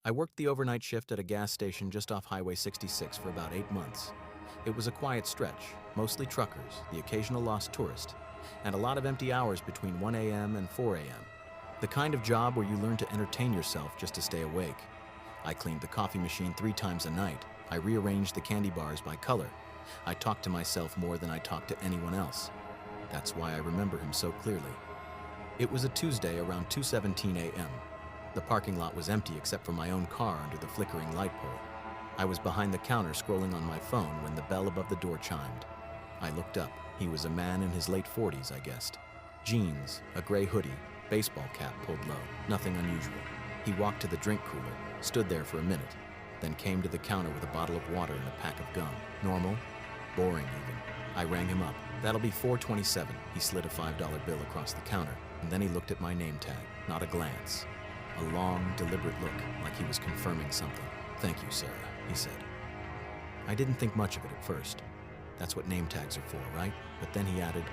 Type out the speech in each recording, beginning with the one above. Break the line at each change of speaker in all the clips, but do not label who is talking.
I worked the overnight shift at a gas station just off Highway 66 for about 8 months. It was a quiet stretch, mostly truckers, the occasional lost tourist, and a lot of empty hours between 1 a.m. and 4 a.m. The kind of job where you learn to entertain yourself just to stay awake. I cleaned the coffee machine 3 times a night. I rearranged the candy bars by color. I talked to myself more than I talked to anyone else. That's why I remember him so clearly. It was a Tuesday around 2:17 a.m. The parking lot was empty except for my own car under the flickering light pole. I was behind the counter scrolling on my phone when the bell above the door chimed. I looked up. He was a man in his late 40s, I guessed. Jeans, a gray hoodie, baseball cap pulled low, nothing unusual. He walked to the drink cooler, stood there for a minute, then came to the counter with a bottle of water and a pack of gum. Normal? Boring, even. I rang him up. "That'll be $4.27. He slid a $5 bill across the counter, and then he looked at my name tag. Not a glance. A long, deliberate look, like he was confirming something. "Thank you, Sarah," he said. I didn't think much of it at first. That's what name tags are for, right? But then he added,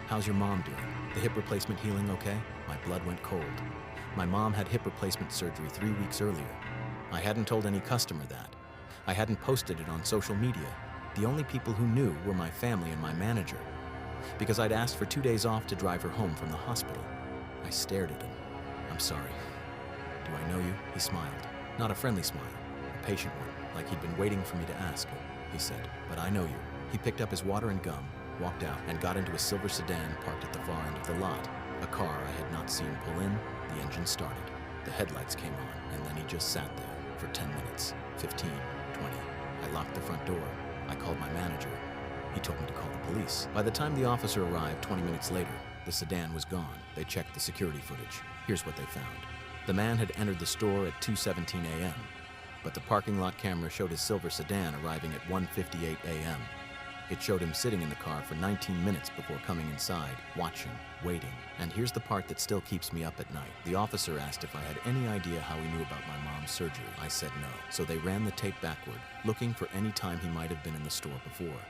"How's your mom doing? The hip replacement healing okay?" My blood went cold. My mom had hip replacement surgery 3 weeks earlier. I hadn't told any customer that. I hadn't posted it on social media. The only people who knew were my family and my manager, because I'd asked for 2 days off to drive her home from the hospital. I stared at him. "I'm sorry. Do I know you?" He smiled. Not a friendly smile, a patient one, like he'd been waiting for me to ask. He said, "But I know you." He picked up his water and gum, walked out, and got into a silver sedan parked at the far end of the lot. A car I had not seen pull in. The engine started. The headlights came on, and then he just sat there for 10 minutes, 15, 20. I locked the front door. I called my manager. He told me to call the police. By the time the officer arrived 20 minutes later, the sedan was gone. They checked the security footage. Here's what they found. The man had entered the store at 2:17 a.m., but the parking lot camera showed his silver sedan arriving at 1:58 a.m. It showed him sitting in the car for 19 minutes before coming inside, watching, waiting. And here's the part that still keeps me up at night. The officer asked if I had any idea how he knew about my mom's surgery. I said no. So they ran the tape backward, looking for any time he might have been in the store before.